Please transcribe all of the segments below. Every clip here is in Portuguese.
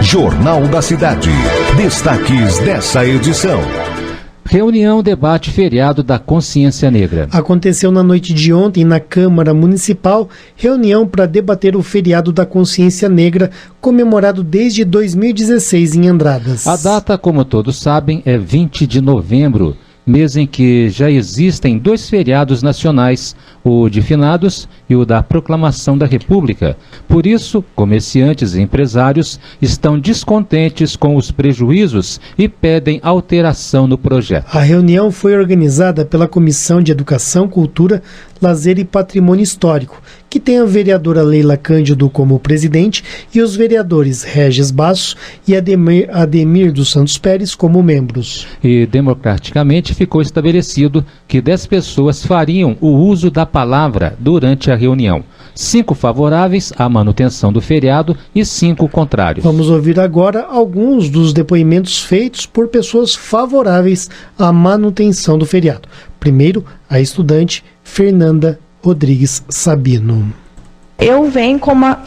Jornal da Cidade. Destaques dessa edição. Reunião debate feriado da Consciência Negra. Aconteceu na noite de ontem na Câmara Municipal, reunião para debater o feriado da Consciência Negra, comemorado desde 2016 em Andradas. A data, como todos sabem, é 20 de novembro, mês em que já existem dois feriados nacionais, o de Finados e o da Proclamação da República. Por isso, comerciantes e empresários estão descontentes com os prejuízos e pedem alteração no projeto. A reunião foi organizada pela Comissão de Educação, Cultura, Lazer e Patrimônio Histórico, que tem a vereadora Leila Cândido como presidente e os vereadores Regis Bassos e Ademir dos Santos Pérez como membros. E democraticamente ficou estabelecido que 10 pessoas fariam o uso da palavra durante a reunião. 5 favoráveis à manutenção do feriado e 5 contrários. Vamos ouvir agora alguns dos depoimentos feitos por pessoas favoráveis à manutenção do feriado. Primeiro, a estudante Fernanda Rodrigues Sabino. Eu venho com uma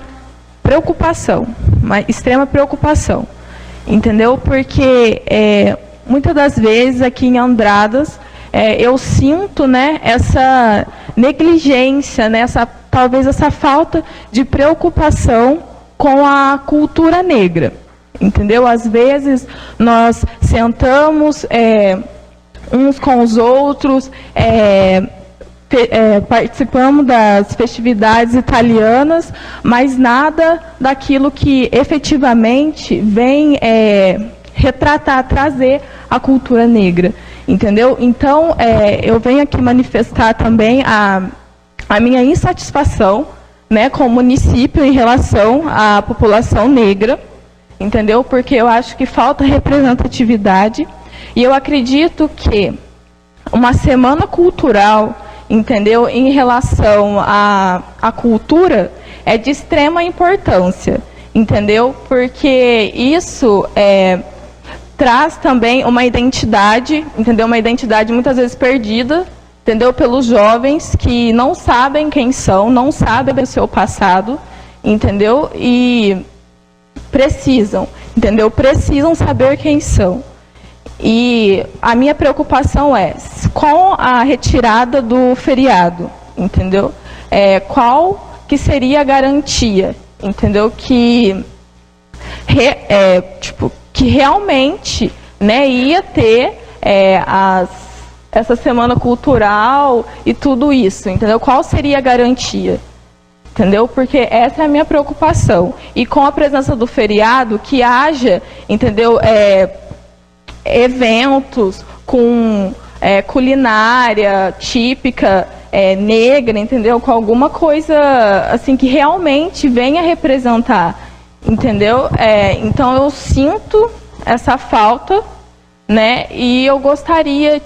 preocupação, uma extrema preocupação, entendeu? Porque muitas das vezes aqui em Andradas eu sinto, né, essa negligência, né, talvez essa falta de preocupação com a cultura negra, entendeu? Às vezes nós sentamos uns com os outros, participamos das festividades italianas, mas nada daquilo que efetivamente vem retratar, trazer a cultura negra, entendeu? Então, eu venho aqui manifestar também a minha insatisfação, né, com o município em relação à população negra, entendeu? Porque eu acho que falta representatividade e eu acredito que uma semana cultural, entendeu, em relação à cultura, é de extrema importância, entendeu? Porque isso traz também uma identidade, entendeu? Uma identidade muitas vezes perdida, entendeu? Pelos jovens que não sabem quem são, não sabem o seu passado, entendeu? E precisam, entendeu? Precisam saber quem são. E a minha preocupação é com a retirada do feriado, entendeu? Qual que seria a garantia, entendeu? Que realmente, né, ia ter essa semana cultural e tudo isso, entendeu? Qual seria a garantia? Entendeu? Porque essa é a minha preocupação. E com a presença do feriado, que haja, entendeu? Eventos com culinária típica negra, entendeu? Com alguma coisa assim que realmente venha representar, entendeu? Então eu sinto essa falta, né? E eu gostaria,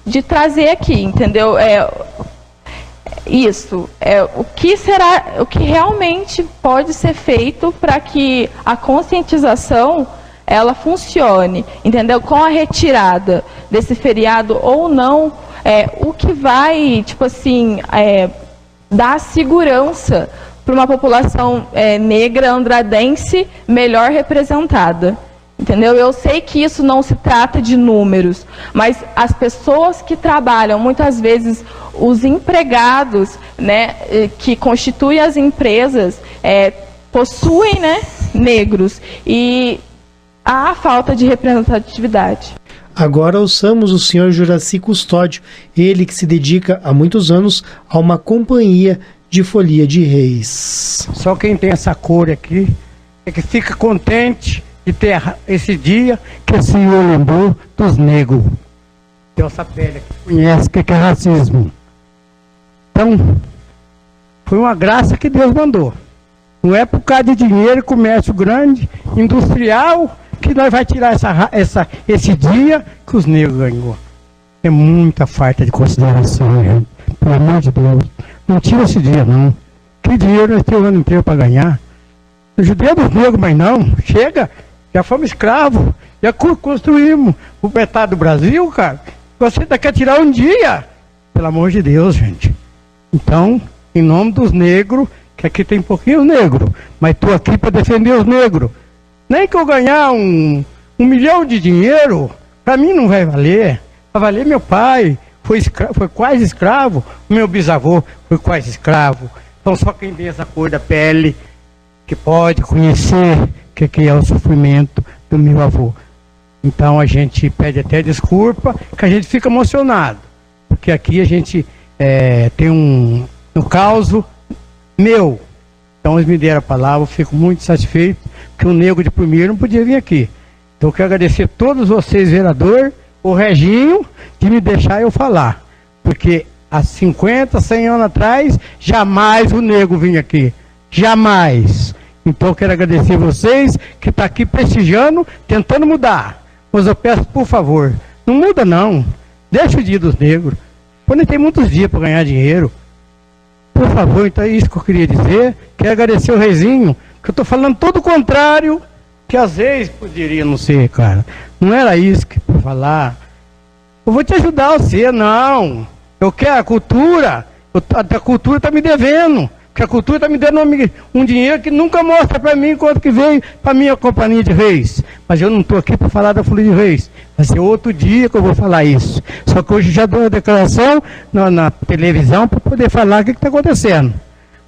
de trazer aqui, entendeu? O que realmente pode ser feito para que a conscientização ela funcione, entendeu? Com a retirada desse feriado ou não, o que vai, dar segurança para uma população negra andradense melhor representada, entendeu? Eu sei que isso não se trata de números, mas as pessoas que trabalham, muitas vezes os empregados, né, que constituem as empresas, possuem, né, negros, e há falta de representatividade. Agora ouçamos o senhor Juraci Custódio, ele que se dedica há muitos anos a uma companhia de folia de reis. Só quem tem essa cor aqui é que fica contente de ter esse dia que o senhor lembrou dos negros. Tem essa pele que conhece o que é racismo. Então, foi uma graça que Deus mandou. Não é por causa de dinheiro, comércio grande, industrial, que nós vai tirar esse dia que os negros ganhou. É muita falta de consideração, gente. Pelo amor de Deus. Não tira esse dia, não. Que dinheiro nós temos o ano inteiro para ganhar? O judeu dos negros, mas não. Chega. Já fomos escravos. Já construímos o metade do Brasil, cara. Você ainda quer tirar um dia? Pelo amor de Deus, gente. Então, em nome dos negros, que aqui tem pouquinho negro, mas estou aqui para defender os negros. Nem que eu ganhar um milhão de dinheiro, para mim não vai valer. Vai valer meu pai, foi quase escravo, meu bisavô foi quase escravo. Então só quem tem essa cor da pele que pode conhecer o que é o sofrimento do meu avô. Então a gente pede até desculpa, que a gente fica emocionado. Porque aqui a gente tem um caos meu. Então eles me deram a palavra, eu fico muito satisfeito, que o Nego de Primeiro não podia vir aqui. Então eu quero agradecer a todos vocês, vereador, o Reginho, de me deixar eu falar. Porque há 50, 100 anos atrás, jamais o Nego vinha aqui. Jamais. Então eu quero agradecer vocês, que estão aqui prestigiando, tentando mudar. Mas eu peço, por favor, não muda não. Deixa o dia dos negros. Quando tem muitos dias para ganhar dinheiro. Por favor, então é isso que eu queria dizer. Quero agradecer o Rezinho, que eu estou falando todo o contrário, que às vezes poderia não ser, cara. Não era isso que eu falar. Eu vou te ajudar você, não. Eu quero a cultura. A cultura está me devendo. Porque a cultura está me dando um dinheiro que nunca mostra para mim quanto que veio para a minha companhia de reis. Mas eu não estou aqui para falar da Folia de Reis. Vai ser outro dia que eu vou falar isso. Só que hoje já dou a declaração na televisão para poder falar o que está acontecendo.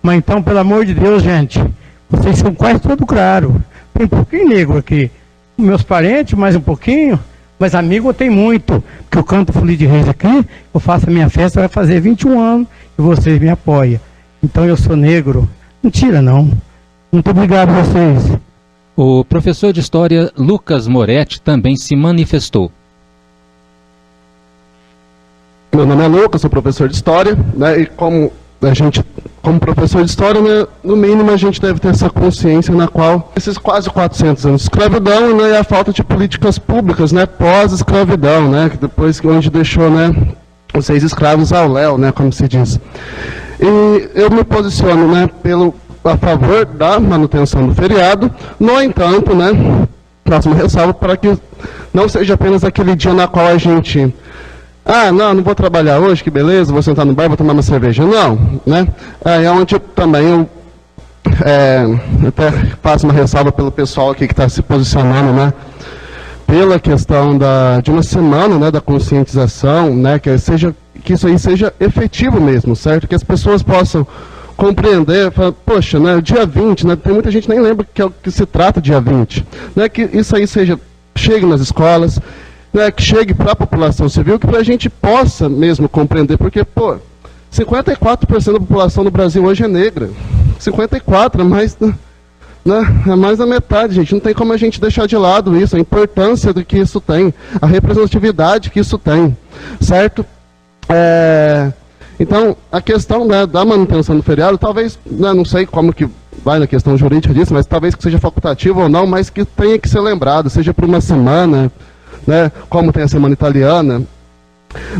Mas então, pelo amor de Deus, gente, vocês são quase todo claro. Tem um pouquinho negro aqui. Meus parentes, mais um pouquinho. Mas amigo eu tenho muito. Porque eu canto Folia de Reis aqui, eu faço a minha festa, vai fazer 21 anos e vocês me apoiam. Então eu sou negro. Não tira, não. Muito obrigado a vocês. O professor de História Lucas Moretti também se manifestou. Meu nome é Lucas, sou professor de História, né, e como professor de História, né, no mínimo a gente deve ter essa consciência na qual esses quase 400 anos de escravidão, né, e a falta de políticas públicas, né, pós-escravidão, né, que depois que onde deixou, né, os 6 escravos ao léu, né, como se diz. E eu me posiciono, né, a favor da manutenção do feriado. No entanto, né, faço uma ressalva para que não seja apenas aquele dia na qual a gente não vou trabalhar hoje, que beleza, vou sentar no bar, vou tomar uma cerveja. Não, né, é onde também eu até faço uma ressalva pelo pessoal aqui que está se posicionando, né, pela questão de uma semana, né, da conscientização, né, que isso aí seja efetivo mesmo, certo? Que as pessoas possam compreender, falar, poxa, né, dia 20, né, tem muita gente que nem lembra que é o que se trata dia 20, né, que isso aí chegue nas escolas, né, que chegue para a população civil, que a gente possa mesmo compreender, porque, 54% da população do Brasil hoje é negra, 54%, é mais da metade, gente, não tem como a gente deixar de lado isso, a importância do que isso tem, a representatividade que isso tem, certo? Então, a questão, né, da manutenção do feriado, talvez, né, não sei como que vai na questão jurídica disso, mas talvez que seja facultativo ou não, mas que tenha que ser lembrado, seja por uma semana, né, como tem a semana italiana,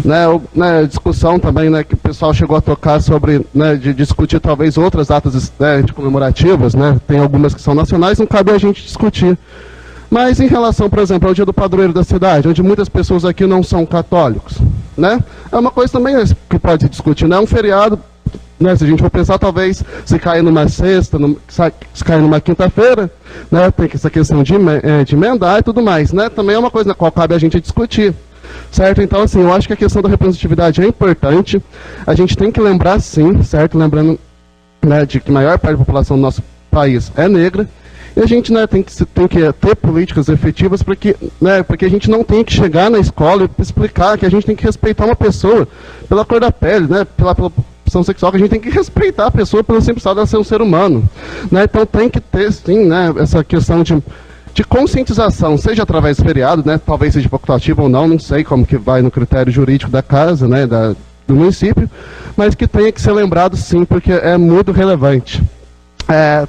né, discussão também, né, que o pessoal chegou a tocar sobre, né, de discutir talvez outras datas, né, de comemorativas, né, tem algumas que são nacionais, não cabe a gente discutir. Mas em relação, por exemplo, ao dia do padroeiro da cidade, onde muitas pessoas aqui não são católicos, né? É uma coisa também que pode se discutir, né? É um feriado, né? Se a gente for pensar, talvez, se cair numa sexta, se cair numa quinta-feira, né? Tem essa questão de emendar e tudo mais, né? Também é uma coisa na qual cabe a gente discutir, certo? Então, assim, eu acho que a questão da representatividade é importante, a gente tem que lembrar, sim, certo? Lembrando, né, de que a maior parte da população do nosso país é negra, e a gente, né, tem que ter políticas efetivas para que, né, porque a gente não tem que chegar na escola e explicar que a gente tem que respeitar uma pessoa pela cor da pele, né, pela opção sexual, que a gente tem que respeitar a pessoa pelo simples fato de ela ser um ser humano, né, então tem que ter, sim, né, essa questão de conscientização, seja através do feriado, né, talvez seja facultativo ou não sei como que vai no critério jurídico da casa, né, do município, mas que tenha que ser lembrado, sim, porque é muito relevante.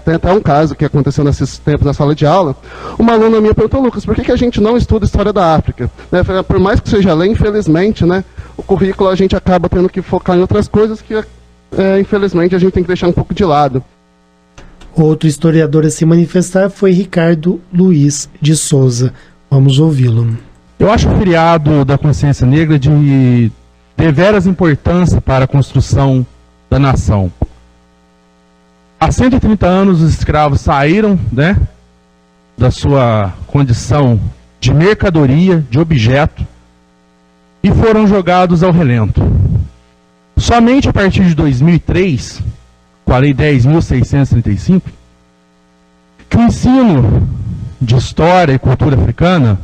Tem até um caso que aconteceu nesses tempos na sala de aula. Uma aluna minha perguntou, Lucas, por que a gente não estuda história da África? Né, por mais que seja lei, infelizmente, né, o currículo a gente acaba tendo que focar em outras coisas que, infelizmente, a gente tem que deixar um pouco de lado. Outro historiador a se manifestar foi Ricardo Luiz de Souza. Vamos ouvi-lo. Eu acho o feriado da consciência negra de deveras importância para a construção da nação. Há 130 anos os escravos saíram, né, da sua condição de mercadoria, de objeto, e foram jogados ao relento. Somente a partir de 2003, com a Lei 10.635, que o ensino de história e cultura africana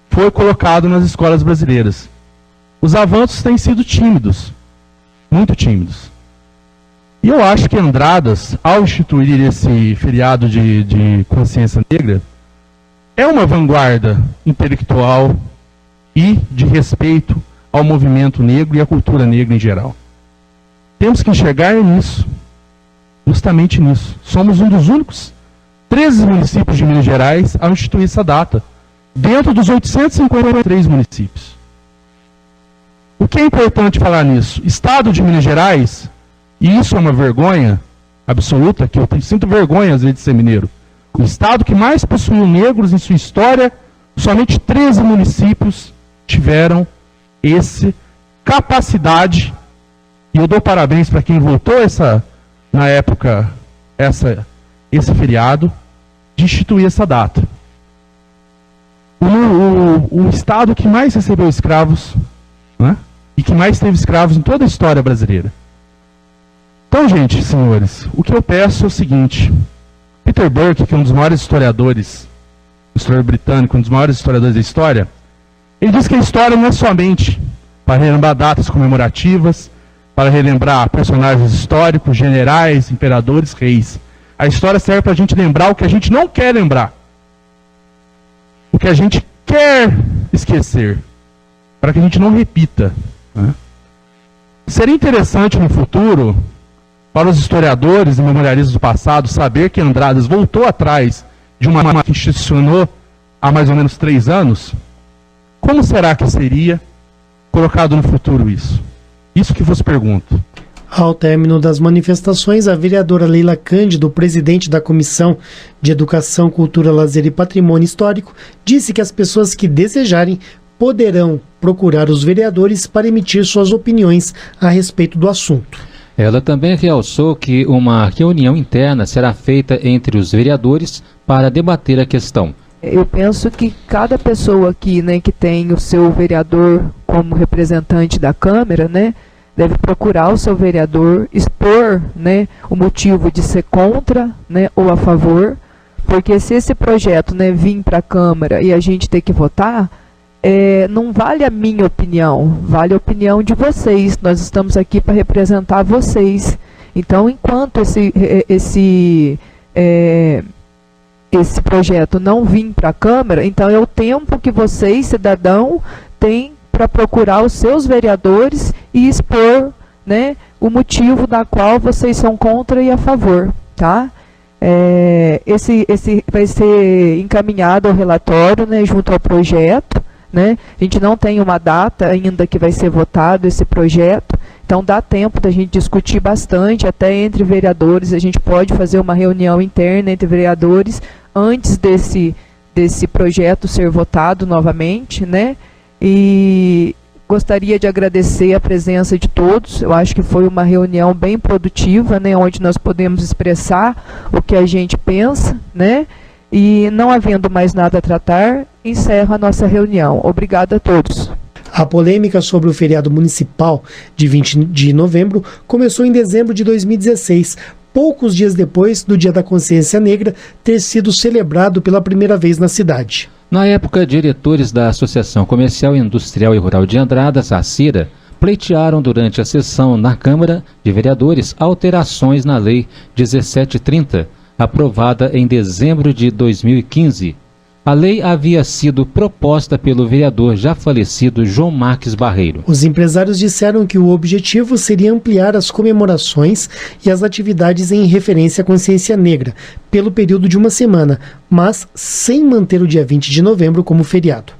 foi colocado nas escolas brasileiras. Os avanços têm sido tímidos, muito tímidos. E eu acho que Andradas, ao instituir esse feriado de consciência negra, é uma vanguarda intelectual e de respeito ao movimento negro e à cultura negra em geral. Temos que enxergar nisso, justamente nisso. Somos um dos únicos 13 municípios de Minas Gerais a instituir essa data, dentro dos 853 municípios. O que é importante falar nisso? Estado de Minas Gerais, e isso é uma vergonha absoluta, que eu sinto vergonha às vezes de ser mineiro, o estado que mais possuiu negros em sua história, somente 13 municípios tiveram essa capacidade, e eu dou parabéns para quem votou na época esse feriado, de instituir essa data. O estado que mais recebeu escravos, né, e que mais teve escravos em toda a história brasileira. Então, gente, senhores, o que eu peço é o seguinte: Peter Burke, que é um dos maiores historiadores, historiador britânico, um dos maiores historiadores da história, ele diz que a história não é somente para relembrar datas comemorativas, para relembrar personagens históricos, generais, imperadores, reis. A história serve para a gente lembrar o que a gente não quer lembrar, o que a gente quer esquecer, para que a gente não repita, né? Seria interessante no futuro, para os historiadores e memorialistas do passado, saber que Andradas voltou atrás de uma que institucionou há mais ou menos 3 anos. Como será que seria colocado no futuro isso? Isso que vos pergunto. Ao término das manifestações, a vereadora Leila Cândido, presidente da Comissão de Educação, Cultura, Lazer e Patrimônio Histórico, disse que as pessoas que desejarem poderão procurar os vereadores para emitir suas opiniões a respeito do assunto. Ela também realçou que uma reunião interna será feita entre os vereadores para debater a questão. Eu penso que cada pessoa aqui, né, que tem o seu vereador como representante da Câmara, né, deve procurar o seu vereador, expor, né, o motivo de ser contra, né, ou a favor, porque se esse projeto, né, vir para a Câmara e a gente ter que votar, não vale a minha opinião, vale a opinião de vocês. Nós estamos aqui para representar vocês. Então, enquanto esse projeto não vir para a Câmara, então é o tempo que vocês, cidadão, têm para procurar os seus vereadores e expor, né, o motivo da qual vocês são contra e a favor, tá? Esse vai ser encaminhado ao relatório, né, junto ao projeto, né? A gente não tem uma data ainda que vai ser votado esse projeto, então dá tempo da gente discutir bastante, até entre vereadores. A gente pode fazer uma reunião interna entre vereadores antes desse projeto ser votado novamente, né? E gostaria de agradecer a presença de todos. Eu acho que foi uma reunião bem produtiva, né, onde nós podemos expressar o que a gente pensa, né? E não havendo mais nada a tratar, encerro a nossa reunião. Obrigada a todos. A polêmica sobre o feriado municipal de 20 de novembro começou em dezembro de 2016, poucos dias depois do Dia da Consciência Negra ter sido celebrado pela primeira vez na cidade. Na época, diretores da Associação Comercial, Industrial e Rural de Andradas, a ACIRA, pleitearam durante a sessão na Câmara de Vereadores alterações na Lei 1730, aprovada em dezembro de 2015. A lei havia sido proposta pelo vereador já falecido João Marques Barreiro. Os empresários disseram que o objetivo seria ampliar as comemorações e as atividades em referência à consciência negra, pelo período de uma semana, mas sem manter o dia 20 de novembro como feriado.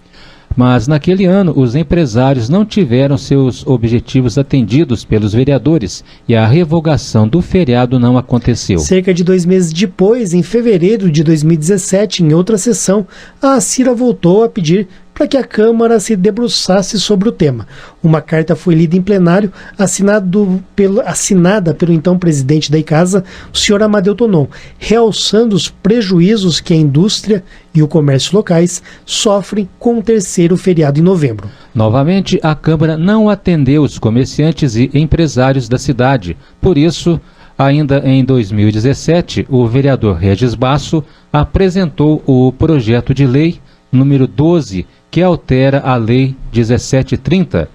Mas naquele ano, os empresários não tiveram seus objetivos atendidos pelos vereadores e a revogação do feriado não aconteceu. Cerca de 2 meses depois, em fevereiro de 2017, em outra sessão, a ACIRA voltou a pedir para que a Câmara se debruçasse sobre o tema. Uma carta foi lida em plenário, assinada pelo então presidente da Icasa, o senhor Amadeu Tonon, realçando os prejuízos que a indústria e o comércio locais sofrem com o terceiro feriado em novembro. Novamente, a Câmara não atendeu os comerciantes e empresários da cidade. Por isso, ainda em 2017, o vereador Regis Basso apresentou o projeto de lei número 12, que altera a Lei 1730,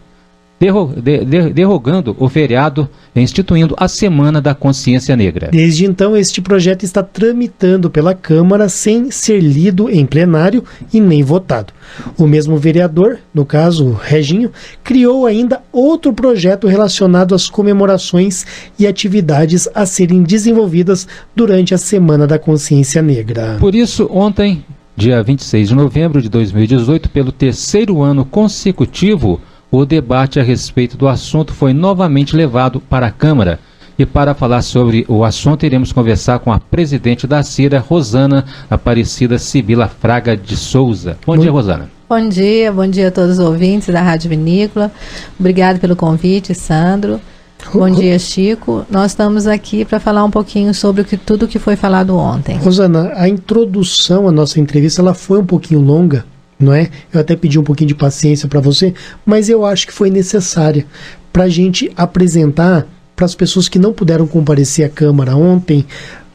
derrogando o feriado e instituindo a Semana da Consciência Negra. Desde então, este projeto está tramitando pela Câmara sem ser lido em plenário e nem votado. O mesmo vereador, no caso o Reginho, criou ainda outro projeto relacionado às comemorações e atividades a serem desenvolvidas durante a Semana da Consciência Negra. Por isso, ontem, dia 26 de novembro de 2018, pelo terceiro ano consecutivo, o debate a respeito do assunto foi novamente levado para a Câmara. E para falar sobre o assunto, iremos conversar com a presidente da CIRA, Rosana Aparecida Sibila Fraga de Souza. Bom dia, Rosana. Bom dia a todos os ouvintes da Rádio Vinícola. Obrigado pelo convite, Sandro. Bom dia, Chico. Nós estamos aqui para falar um pouquinho sobre tudo que foi falado ontem. Rosana, a introdução à nossa entrevista ela foi um pouquinho longa, não é? Eu até pedi um pouquinho de paciência para você, mas eu acho que foi necessária para a gente apresentar para as pessoas que não puderam comparecer à Câmara ontem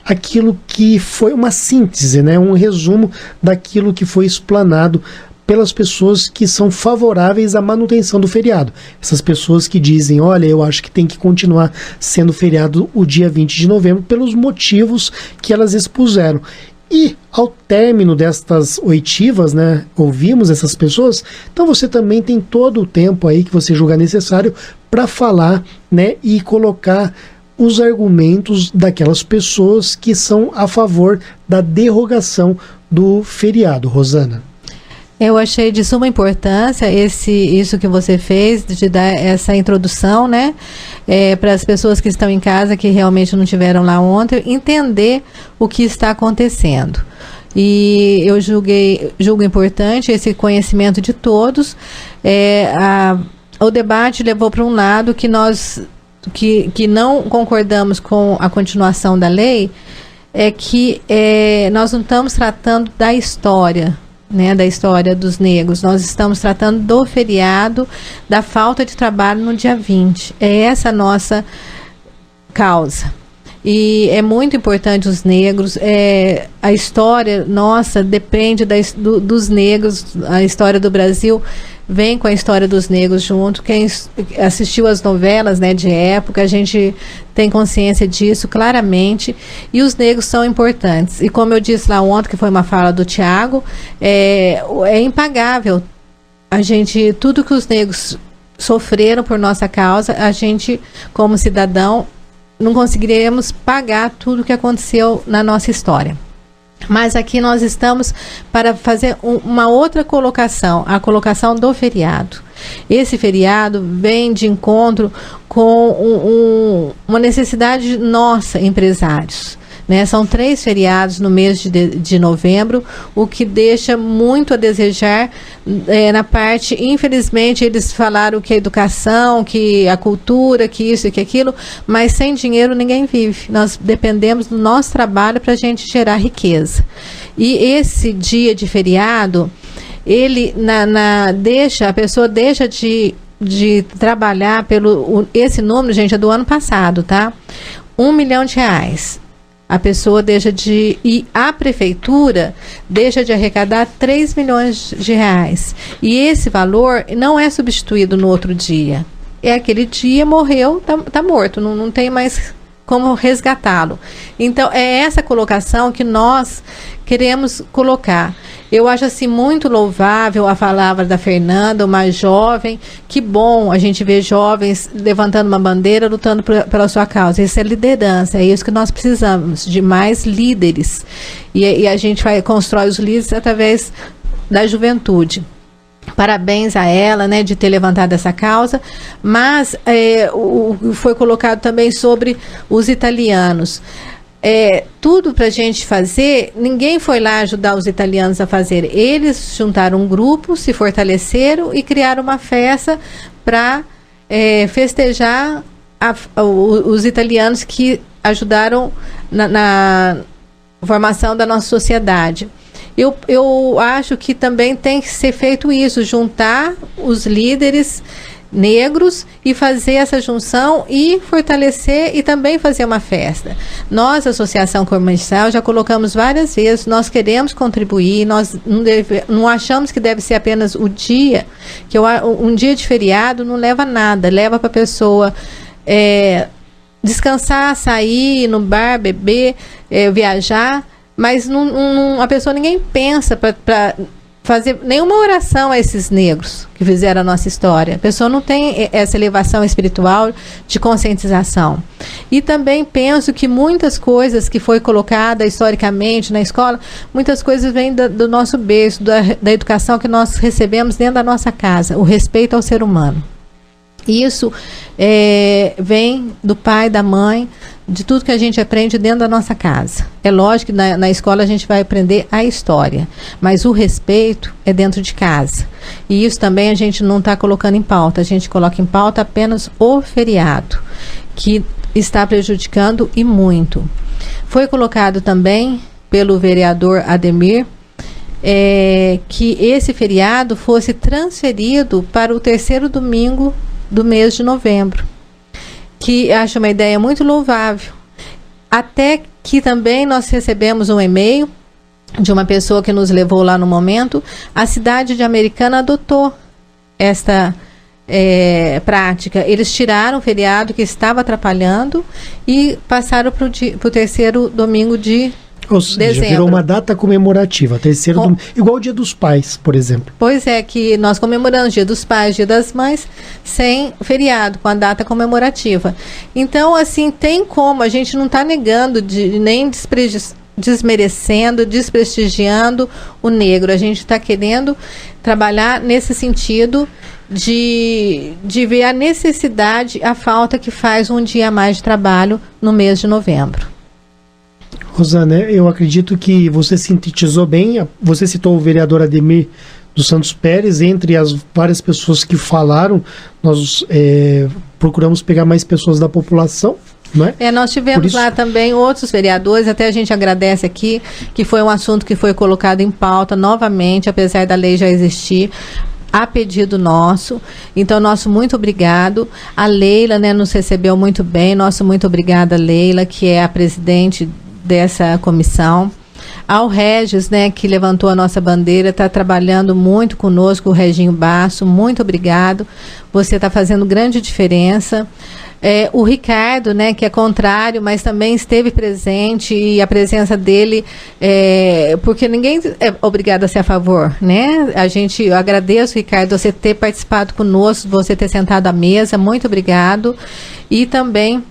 aquilo que foi uma síntese, né? Um resumo daquilo que foi explanado pelas pessoas que são favoráveis à manutenção do feriado. Essas pessoas que dizem, olha, eu acho que tem que continuar sendo feriado o dia 20 de novembro pelos motivos que elas expuseram. E ao término destas oitivas, né, ouvimos essas pessoas, então você também tem todo o tempo aí que você julgar necessário para falar, né, e colocar os argumentos daquelas pessoas que são a favor da derrogação do feriado. Rosana. Eu achei de suma importância isso que você fez, de dar essa introdução, né, para as pessoas que estão em casa, que realmente não estiveram lá ontem, entender o que está acontecendo. E eu julgo importante esse conhecimento de todos. O debate levou para um lado que nós que não concordamos com a continuação da lei, é que nós não estamos tratando da história, né, da história dos negros. Nós estamos tratando do feriado, da falta de trabalho no dia 20. É essa a nossa causa. E é muito importante os negros. A história nossa depende dos negros. A história do Brasil vem com a história dos negros junto. Quem assistiu às novelas, né, de época, a gente tem consciência disso claramente, e os negros são importantes. E como eu disse lá ontem, que foi uma fala do Tiago, é impagável. Tudo que os negros sofreram por nossa causa, a gente, como cidadão, não conseguiremos pagar tudo o que aconteceu na nossa história. Mas aqui nós estamos para fazer uma outra colocação, a colocação do feriado. Esse feriado vem de encontro com uma necessidade nossa, empresários. Né? São 3 feriados no mês de novembro, o que deixa muito a desejar na parte, infelizmente, eles falaram que a educação, que a cultura, que isso e que aquilo, mas sem dinheiro ninguém vive. Nós dependemos do nosso trabalho para a gente gerar riqueza. E esse dia de feriado, ele a pessoa deixa de trabalhar esse número, gente, é do ano passado, tá? R$1 milhão. A pessoa e a prefeitura deixa de arrecadar R$3 milhões. E esse valor não é substituído no outro dia. Aquele dia morreu, tá morto, não tem mais como resgatá-lo. Então, é essa colocação que nós queremos colocar. Eu acho assim muito louvável a palavra da Fernanda, uma jovem. Que bom a gente ver jovens levantando uma bandeira, lutando pela sua causa. Isso é liderança, é isso que nós precisamos, de mais líderes. E a gente constrói os líderes através da juventude. Parabéns a ela, né, de ter levantado essa causa, mas foi colocado também sobre os italianos. tudo para a gente fazer, ninguém foi lá ajudar os italianos a fazer. Eles juntaram um grupo, se fortaleceram e criaram uma festa para festejar os italianos que ajudaram na formação da nossa sociedade. Eu acho que também tem que ser feito isso, juntar os líderes negros e fazer essa junção e fortalecer e também fazer uma festa. Nós, Associação Comercial, já colocamos várias vezes, nós queremos contribuir, nós não achamos que deve ser apenas o dia, que um dia de feriado não leva a nada, leva para a pessoa descansar, sair, ir no bar, beber, viajar, mas a pessoa, ninguém pensa para fazer nenhuma oração a esses negros que fizeram a nossa história. A pessoa não tem essa elevação espiritual de conscientização. E também penso que muitas coisas que foi colocada historicamente na escola, muitas coisas vêm do nosso berço, da educação que nós recebemos dentro da nossa casa, o respeito ao ser humano. Isso vem do pai, da mãe, de tudo que a gente aprende dentro da nossa casa. É lógico que na escola a gente vai aprender a história, mas o respeito é dentro de casa. E isso também a gente não está colocando em pauta, a gente coloca em pauta apenas o feriado, que está prejudicando e muito. Foi colocado também pelo vereador Ademir que esse feriado fosse transferido para o 3º domingo do mês de novembro, que acho uma ideia muito louvável. Até que também nós recebemos um e-mail de uma pessoa que nos levou lá no momento, a cidade de Americana adotou esta prática. Eles tiraram o feriado que estava atrapalhando e passaram para o 3º domingo de Ou seja, dezembro. Virou uma data comemorativa, igual o Dia dos Pais, por exemplo. Pois é, que nós comemoramos Dia dos Pais, Dia das Mães, sem feriado, com a data comemorativa. Então, assim, tem como, a gente não está negando, nem desmerecendo, desprestigiando o negro. A gente está querendo trabalhar nesse sentido de ver a necessidade, a falta que faz um dia a mais de trabalho no mês de novembro. Rosana, eu acredito que você sintetizou bem. Você citou o vereador Ademir dos Santos Pérez. Entre as várias pessoas que falaram, nós procuramos pegar mais pessoas da população, não é? Nós tivemos lá também outros vereadores, até a gente agradece aqui, que foi um assunto que foi colocado em pauta novamente, apesar da lei já existir, a pedido nosso. Então, nosso muito obrigado. A Leila, nos recebeu muito bem. Nosso muito obrigada, Leila, que é a presidente dessa comissão. Ao Regis, que levantou a nossa bandeira, está trabalhando muito conosco, o Reginho Basso, muito obrigado. Você está fazendo grande diferença. O Ricardo, que é contrário, mas também esteve presente, e a presença dele, porque ninguém é obrigado a ser a favor, eu agradeço, Ricardo, você ter participado conosco, você ter sentado à mesa, muito obrigado. E também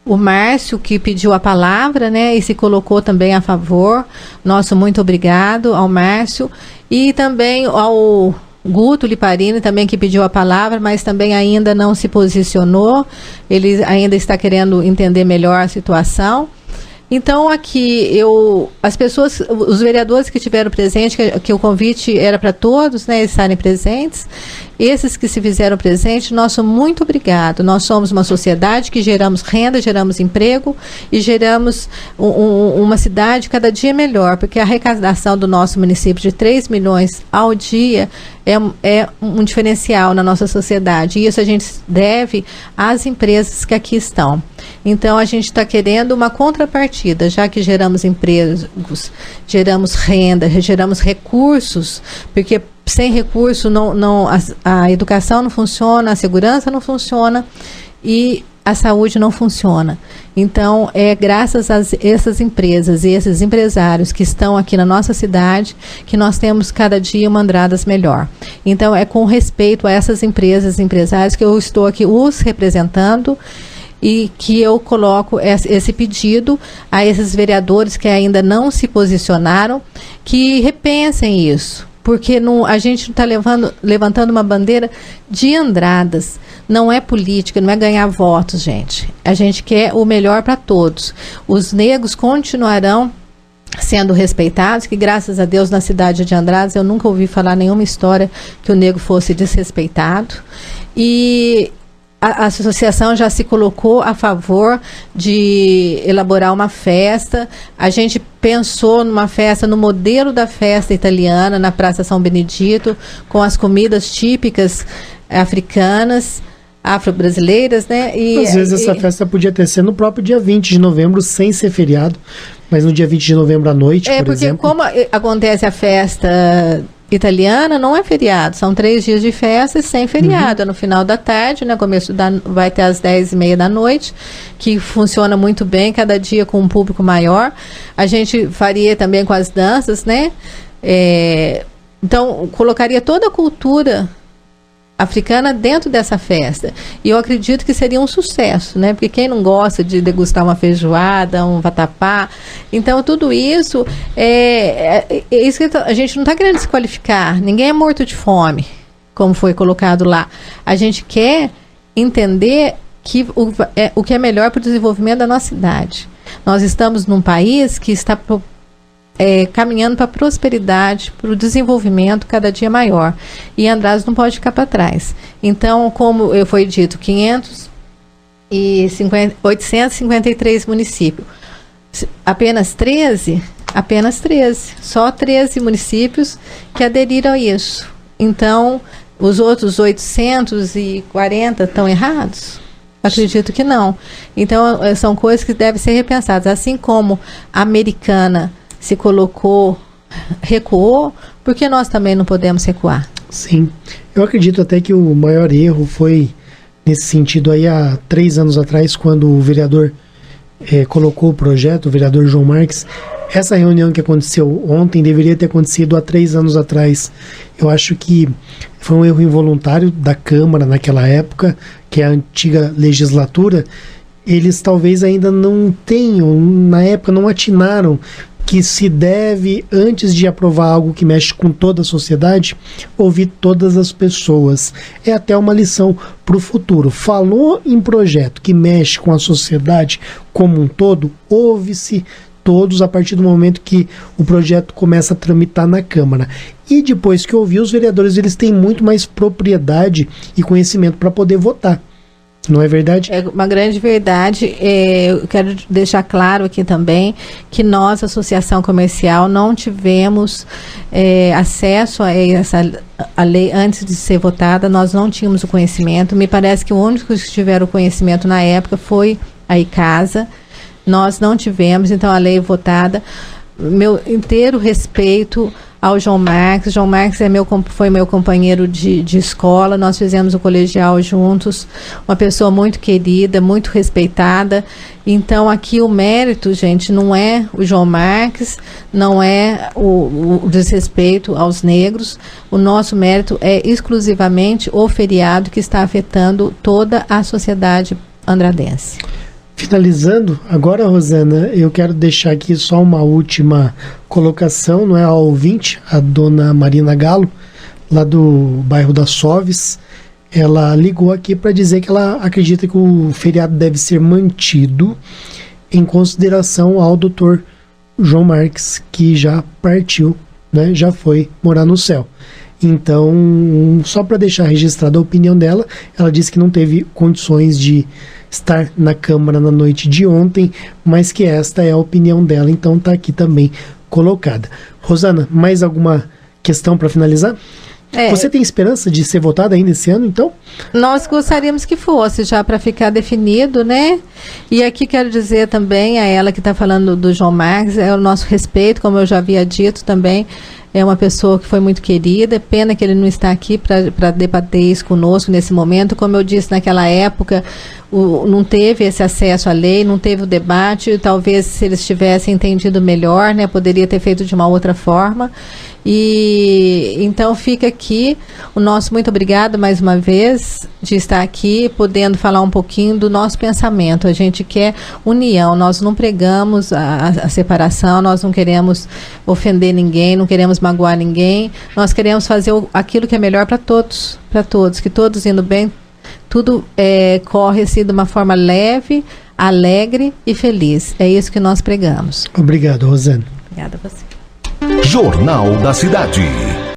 o Márcio, que pediu a palavra, e se colocou também a favor. Nosso muito obrigado ao Márcio. E também ao Guto Liparini, também, que pediu a palavra, mas também ainda não se posicionou. Ele ainda está querendo entender melhor a situação. Então, aqui, as pessoas, os vereadores que estiveram presentes, que o convite era para todos, estarem presentes. Esses que se fizeram presentes, nosso muito obrigado. Nós somos uma sociedade que geramos renda, geramos emprego e geramos uma cidade cada dia melhor, porque a arrecadação do nosso município de 3 milhões ao dia é um diferencial na nossa sociedade. E isso a gente deve às empresas que aqui estão. Então, a gente está querendo uma contrapartida, já que geramos empregos, geramos renda, geramos recursos, porque sem recurso a educação não funciona, a segurança não funciona e a saúde não funciona. Então, é graças a essas empresas e esses empresários que estão aqui na nossa cidade que nós temos cada dia uma Andradas melhor. Então, é com respeito a essas empresas e empresários que eu estou aqui os representando, e que eu coloco esse pedido a esses vereadores que ainda não se posicionaram, que repensem isso. Porque a gente está levantando uma bandeira de Andradas. não é política, não é ganhar votos, gente. A gente quer o melhor para todos. Os negros continuarão sendo respeitados, que graças a Deus na cidade de Andradas eu nunca ouvi falar nenhuma história que o negro fosse desrespeitado, e a associação já se colocou a favor de elaborar uma festa. A gente pensou numa festa no modelo da festa italiana na Praça São Benedito, com as comidas típicas africanas, afro-brasileiras, né? E às vezes essa festa podia ter sido no próprio dia 20 de novembro, sem ser feriado, mas no dia 20 de novembro à noite, por exemplo. Porque como acontece a festa italiana, não é feriado, são 3 dias de festa e sem feriado, é no final da tarde, né? Vai até às 10h30 da noite, que funciona muito bem, cada dia com um público maior. A gente faria também com as danças, né? Então, colocaria toda a cultura africana dentro dessa festa. E eu acredito que seria um sucesso, né? Porque quem não gosta de degustar uma feijoada, um vatapá, então tudo isso isso que a gente não está querendo desqualificar. Ninguém é morto de fome, como foi colocado lá. A gente quer entender que o que é melhor para o desenvolvimento da nossa cidade. Nós estamos num país que está caminhando para a prosperidade, para o desenvolvimento cada dia maior. E Andradas não pode ficar para trás. Então, como foi dito, 853 municípios. Apenas 13? Apenas 13. Só 13 municípios que aderiram a isso. Então, os outros 840 estão errados? Acredito que não. Então, são coisas que devem ser repensadas. Assim como a Americana se colocou, recuou, porque nós também não podemos recuar. Sim, eu acredito até que o maior erro foi nesse sentido aí há 3 anos atrás, quando o vereador colocou o projeto, o vereador João Marques. Essa reunião que aconteceu ontem deveria ter acontecido há 3 anos atrás. Eu acho que foi um erro involuntário da Câmara naquela época, que é a antiga legislatura. Eles talvez ainda não tenham, na época não atinaram que se deve, antes de aprovar algo que mexe com toda a sociedade, ouvir todas as pessoas. É até uma lição para o futuro. Falou em projeto que mexe com a sociedade como um todo, ouve-se todos a partir do momento que o projeto começa a tramitar na Câmara. E depois que ouvir, os vereadores eles têm muito mais propriedade e conhecimento para poder votar. Não é verdade? É uma grande verdade. Eu quero deixar claro aqui também que nós, Associação Comercial, não tivemos acesso a a lei antes de ser votada. Nós não tínhamos o conhecimento. Me parece que o único que tiveram o conhecimento na época foi a ICASA. Nós não tivemos, então a lei votada. Meu inteiro respeito ao João Marques. João Marques foi meu companheiro de escola, nós fizemos o colegial juntos, uma pessoa muito querida, muito respeitada. Então aqui o mérito, gente, não é o João Marques, não é o desrespeito aos negros. O nosso mérito é exclusivamente o feriado que está afetando toda a sociedade andradense. Finalizando, agora, Rosana, eu quero deixar aqui só uma última colocação, não é, ao ouvinte, a dona Marina Galo, lá do bairro das Soves. Ela ligou aqui para dizer que ela acredita que o feriado deve ser mantido em consideração ao doutor João Marques, que já partiu, né, já foi morar no céu. Então, só para deixar registrada a opinião dela, ela disse que não teve condições de estar na Câmara na noite de ontem, mas que esta é a opinião dela, então está aqui também colocada. Rosana, mais alguma questão para finalizar? Você tem esperança de ser votada ainda esse ano, então? Nós gostaríamos que fosse, já para ficar definido, né? E aqui quero dizer também a ela que está falando do João Marques, é o nosso respeito, como eu já havia dito também, é uma pessoa que foi muito querida, pena que ele não está aqui para debater isso conosco nesse momento. Como eu disse, naquela época não teve esse acesso à lei, não teve o debate, talvez se eles tivessem entendido melhor, né, poderia ter feito de uma outra forma. E então fica aqui o nosso muito obrigado mais uma vez de estar aqui, podendo falar um pouquinho do nosso pensamento. A gente quer união, nós não pregamos a separação, nós não queremos ofender ninguém, não queremos magoar ninguém, nós queremos fazer aquilo que é melhor para todos, que todos indo bem, tudo corre assim de uma forma leve, alegre e feliz. É isso que nós pregamos. Obrigado, Rosane. Obrigada a você. Jornal da Cidade.